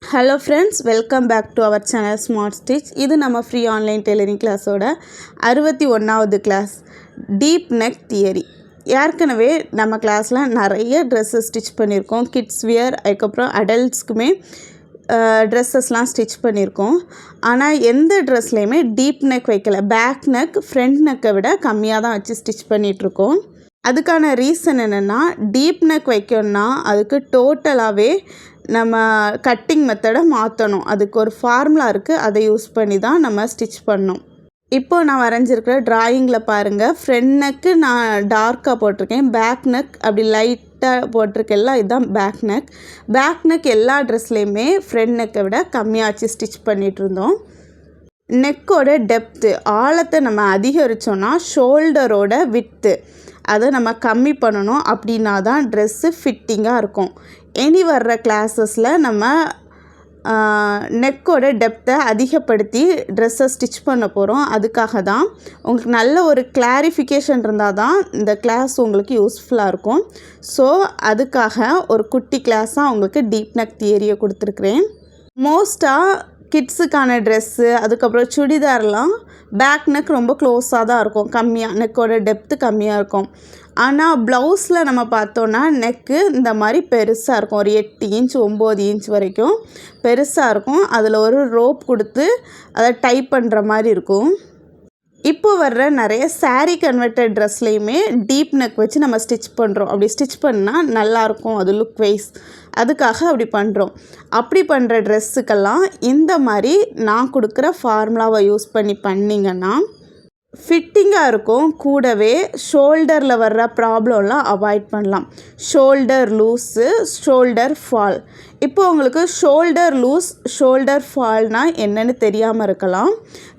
Hello friends, welcome back to our channel Smart Stitch. இது நம்ம free online tailoring classோட 61வது class deep neck theory. ஏற்கனவே நம்ம கிளாஸ்ல நிறைய dresses ஸ்டிச் பண்ணியிருக்கோம். கிட்ஸ் வியர் அதுக்கப்புறம் அடல்ட்ஸ்க்குமே ட்ரெஸ்ஸஸ்லாம் ஸ்டிச் பண்ணியிருக்கோம். ஆனால் எந்த ட்ரெஸ்லேயுமே டீப் நெக் வைக்கல. பேக் நெக் ஃப்ரண்ட் நெக்கை விட கம்மியாக தான் வச்சு ஸ்டிச் பண்ணிகிட்ருக்கோம். அதுக்கான ரீசன் என்னென்னா, டீப் நெக் வைக்கணும்னா அதுக்கு டோட்டலாகவே நம்ம கட்டிங் மெத்தடை மாற்றணும். அதுக்கு ஒரு ஃபார்முலா இருக்குது, அதை யூஸ் பண்ணி தான் நம்ம ஸ்டிச் பண்ணணும். இப்போது நான் வரைஞ்சிருக்கிற ட்ராயிங்கில் பாருங்கள், ஃப்ரண்ட் நெக்கு நான் டார்க்காக போட்டிருக்கேன், பேக் நெக் அப்படி லைட்டாக போட்டிருக்கேன்ல, இதுதான் பேக் நெக். பேக் நெக் எல்லா ட்ரெஸ்லேயுமே ஃப்ரண்ட் நெக்கை விட கம்மியாக வச்சு ஸ்டிச் பண்ணிகிட்டு இருந்தோம். நெக்கோட டெப்த்து ஆழத்தை நம்ம அதிகரித்தோன்னா ஷோல்டரோட விட்த்து அதை நம்ம கம்மி பண்ணணும். அப்படின்னா தான் ட்ரெஸ்ஸு ஃபிட்டிங்காக இருக்கும். இனி வர்ற கிளாஸஸில் நம்ம நெக்கோட டெப்த்தை அதிகப்படுத்தி ட்ரெஸ்ஸை ஸ்டிச் பண்ண போகிறோம். அதுக்காக தான் உங்களுக்கு நல்ல ஒரு கிளாரிஃபிகேஷன் இருந்தால் தான் இந்த கிளாஸ் உங்களுக்கு யூஸ்ஃபுல்லாக இருக்கும். ஸோ அதுக்காக ஒரு குட்டி கிளாஸாக உங்களுக்கு டீப் நெக் தியரியை கொடுத்துருக்குறேன். மோஸ்ட்டாக கிட்ஸுக்கான ட்ரெஸ்ஸு அதுக்கப்புறம் சுடிதார்லாம் பேக் நெக் ரொம்ப க்ளோஸாக தான் இருக்கும், கம்மியாக நெக்கோட டெப்த்து கம்மியாக இருக்கும். ஆனால் ப்ளவுஸில் நம்ம பார்த்தோன்னா நெக்கு இந்த மாதிரி பெருசாக இருக்கும், ஒரு 8 இன்ச் 9 இன்ச் வரைக்கும் பெருசாக இருக்கும். அதில் ஒரு ரோப் கொடுத்து அதை டைப் பண்ணுற மாதிரி இருக்கும். இப்போ வர்ற நிறைய சாரீ கன்வெர்டட் ட்ரெஸ்லேயுமே டீப் நெக் வச்சு நம்ம ஸ்டிச் பண்ணுறோம். அப்படி ஸ்டிச் பண்ணால் நல்லாயிருக்கும், அது லுக் வைஸ், அதுக்காக அப்படி பண்ணுறோம். அப்படி பண்ணுற ட்ரெஸ்ஸுக்கெல்லாம் இந்த மாதிரி நான் கொடுக்குற ஃபார்முலாவை யூஸ் பண்ணி பண்ணிங்கன்னா ஃபிட்டிங்காக இருக்கும். கூடவே ஷோல்டரில் வர்ற ப்ராப்ளம்லாம் அவாய்ட் பண்ணலாம். Shoulder loose, shoulder fall. இப்போ உங்களுக்கு ஷோல்டர் லூஸ், ஷோல்டர் ஃபால்னால் என்னென்னு தெரியாமல் இருக்கலாம்.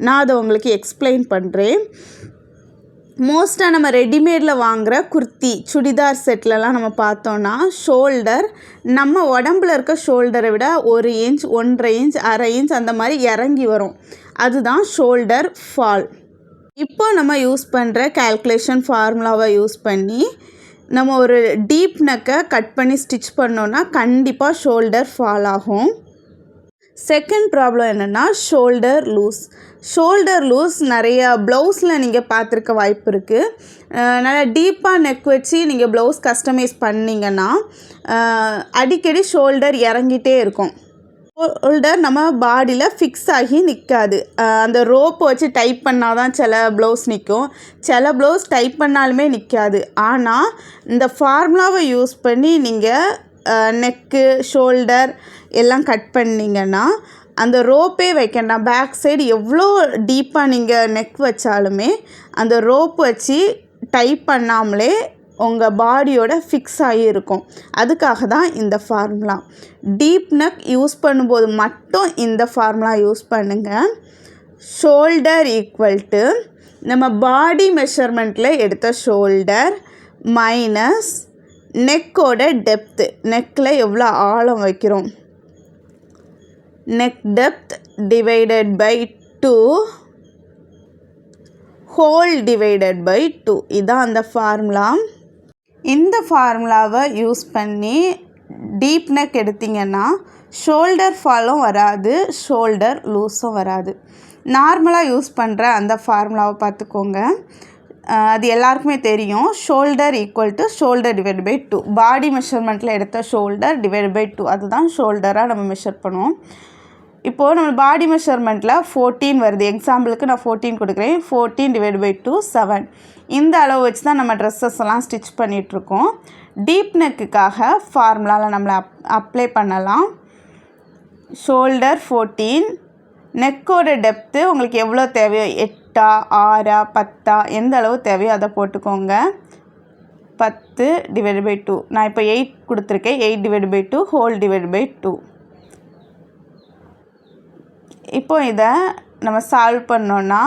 நான் அதை உங்களுக்கு எக்ஸ்பிளைன் பண்ணுறேன். மோஸ்ட்டாக நம்ம ரெடிமேடில் வாங்குகிற குர்த்தி சுடிதார் செட்லலாம் நம்ம பார்த்தோன்னா ஷோல்டர் நம்ம உடம்புல இருக்க ஷோல்டரை விட 1 இன்ச் 1.5 இன்ச் 1/2 இன்ச் அந்த மாதிரி இறங்கி வரும். அதுதான் ஷோல்டர் ஃபால். இப்போ நம்ம யூஸ் பண்ணுற கால்குலேஷன் ஃபார்முலாவை யூஸ் பண்ணி நம்ம ஒரு டீப் நெக்கை கட் பண்ணி ஸ்டிச் பண்ணோன்னா கண்டிப்பாக ஷோல்டர் ஃபால் ஆகும். செகண்ட் ப்ராப்ளம் என்னென்னா ஷோல்டர் லூஸ். ஷோல்டர் லூஸ் நிறையா ப்ளவுஸில் நீங்கள் பார்த்துருக்க வாய்ப்பு இருக்குது. நல்லா டீப்பாக நெக் வச்சு நீங்கள் ப்ளவுஸ் கஸ்டமைஸ் பண்ணிங்கன்னா அடிக்கடி ஷோல்டர் இறங்கிட்டே இருக்கும். ஷோல்டர் நம்ம பாடியில் ஃபிக்ஸ் ஆகி நிற்காது. அந்த ரோப்பை வச்சு டைப் பண்ணால் தான் சில ப்ளவுஸ் நிற்கும், சில ப்ளவுஸ் டைப் பண்ணாலுமே நிற்காது. ஆனால் இந்த ஃபார்முலாவை யூஸ் பண்ணி நீங்கள் நெக்கு ஷோல்டர் எல்லாம் கட் பண்ணிங்கன்னா அந்த ரோப்பே வைக்கணும். பேக் சைடு எவ்வளோ டீப்பாக நீங்கள் நெக் வச்சாலுமே அந்த ரோப் வச்சு டைப் பண்ணாமலே உங்கள் பாடியோட ஃபிக்ஸ் ஆகி இருக்கும். அதுக்காக தான் இந்த ஃபார்முலா. டீப் நெக் யூஸ் பண்ணும்போது மட்டும் இந்த ஃபார்முலா யூஸ் பண்ணுங்கள். ஷோல்டர் ஈக்குவல் டு நம்ம பாடி மெஷர்மெண்ட்டில் எடுத்த ஷோல்டர் மைனஸ் நெக்கோட டெப்த்து, நெக்கில் எவ்வளோ ஆழம் வைக்கிறோம், neck depth divided by 2 whole divided by 2. இதுதான் அந்த ஃபார்முலா. இந்த ஃபார்முலாவை யூஸ் பண்ணி டீப் நெக் எடுத்திங்கன்னா ஷோல்டர் ஃபாலும் வராது, ஷோல்டர் லூஸும் வராது. நார்மலாக யூஸ் பண்ணுற அந்த ஃபார்முலாவை பார்த்துக்கோங்க, அது எல்லாருக்குமே தெரியும். Shoulder equal to shoulder divide by 2. Body மெஷர்மெண்ட்டில் எடுத்த ஷோல்டர் டிவைட் பை 2, அதுதான் ஷோல்டராக நம்ம மெஷர் பண்ணுவோம். இப்போது நம்ம பாடி மெஷர்மெண்ட்டில் 14 வருது. எக்ஸாம்பிளுக்கு நான் 14 கொடுக்குறேன். 14 டிவைட் பை 2 7. இந்த அளவு வச்சு தான் நம்ம ட்ரெஸ்ஸஸ் எல்லாம் ஸ்டிச் பண்ணிகிட்ருக்கோம். டீப் நெக்குக்காக ஃபார்முலாவில் நம்மளை அப்ளை பண்ணலாம். ஷோல்டர் 14, நெக்கோட டெப்த்து உங்களுக்கு எவ்வளோ தேவையோ 8 6 10 எந்த அளவு தேவையோ அதை போட்டுக்கோங்க. 10 டிவைட் பை 2. நான் இப்போ 8 கொடுத்துருக்கேன். 8 divide by 2 whole divide by 2. இப்போ இதை நம்ம சால்வ் பண்ணோன்னா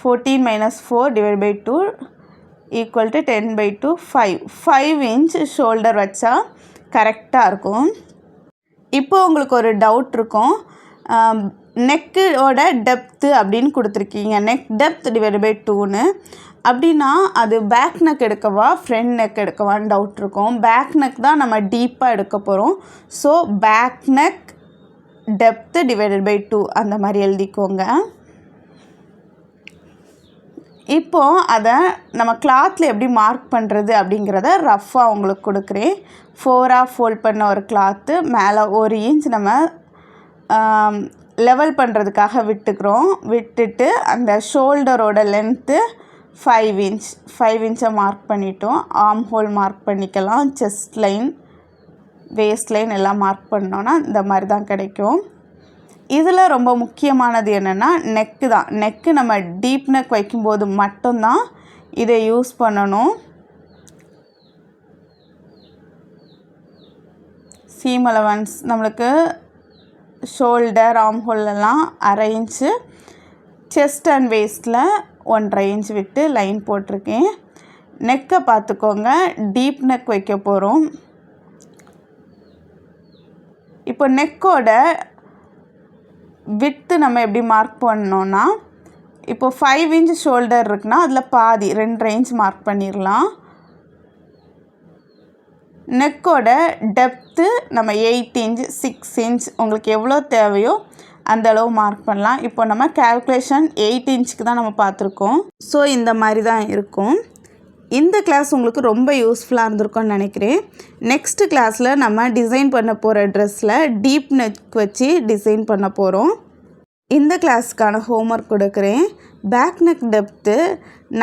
14 minus 4 divide by 2 equal to 10 by 2 5 inch shoulder வச்சா கரெக்டாக இருக்கும். இப்போ உங்களுக்கு ஒரு டவுட் இருக்கும், நெக்கோட டெப்த்து அப்படின்னு கொடுத்துருக்கீங்க, நெக் டெப்த் டிவைட் பை 2ன்னு. அப்படின்னா அது பேக் நெக் எடுக்கவா ஃப்ரண்ட் நெக் எடுக்கவான்னு டவுட் இருக்கும். பேக் நெக் தான் நம்ம டீப்பாக எடுக்க போகிறோம். So back neck depth divided by 2 அந்த மாதிரி எழுதிக்கோங்க. இப்போது அதை நம்ம கிளாத்தில் எப்படி மார்க் பண்ணுறது அப்படிங்கிறத ரஃப்பாக உங்களுக்கு கொடுக்குறேன். 4ஆக ஃபோல்ட் பண்ண ஒரு கிளாத்து மேலே 1 இன்ச் நம்ம லெவல் பண்ணுறதுக்காக விட்டுட்டு அந்த ஷோல்டரோட லென்த்து 5 இன்ச்சை மார்க் பண்ணிட்டோம். ஆர்ம் ஹோல் மார்க் பண்ணிக்கலாம். செஸ்ட் லைன், வேஸ்ட் லைன் எல்லாம் மார்க் பண்ணோன்னா இந்த மாதிரி தான் கிடைக்கும். இதில் ரொம்ப முக்கியமானது என்னென்னா நெக்கு தான். நெக்கு நம்ம டீப் நெக் வைக்கும்போது மட்டும்தான் இதை யூஸ் பண்ணணும். சீம் அலவன்ஸ் நம்மளுக்கு ஷோல்டர், ஆர்ம் ஹோல்லாம் 1/2 இன்ச்சு, செஸ்ட் அண்ட் வேஸ்ட்டில் 1/2 இன்ச் விட்டு லைன் போட்டிருக்கேன். நெக்கை பார்த்துக்கோங்க, டீப் நெக் வைக்க போகிறோம். இப்போ நெக்கோட விட்த்து நம்ம எப்படி மார்க் பண்ணோன்னா, இப்போ 5 இன்ச் ஷோல்டர் இருக்குன்னா அதில் பாதி 2.5 இன்ச் மார்க் பண்ணிடலாம். நெக்கோட டெப்த்து நம்ம 8 இன்ச், 6 இன்ச் உங்களுக்கு எவ்வளோ தேவையோ அந்த அளவு மார்க் பண்ணலாம். இப்போ நம்ம கேல்குலேஷன் 8 இன்ச்சுக்கு தான் நம்ம பார்த்துருக்கோம். ஸோ இந்த மாதிரி தான் இருக்கும். இந்த கிளாஸ் உங்களுக்கு ரொம்ப யூஸ்ஃபுல்லாக இருந்திருக்கும்னு நினைக்கிறேன். நெக்ஸ்ட்டு கிளாஸில் நம்ம டிசைன் பண்ண போகிற ட்ரெஸ்ஸில் டீப் நெக் வச்சு டிசைன் பண்ண போகிறோம். இந்த கிளாஸுக்கான ஹோம்ஒர்க் கொடுக்குறேன். பேக் நெக் டெப்த்து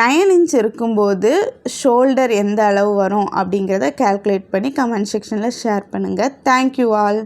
9 இன்ச் இருக்கும்போது ஷோல்டர் எந்த அளவு வரும் அப்படிங்கிறத கால்குலேட் பண்ணி கமெண்ட் செக்ஷனில் ஷேர் பண்ணுங்கள். Thank you all.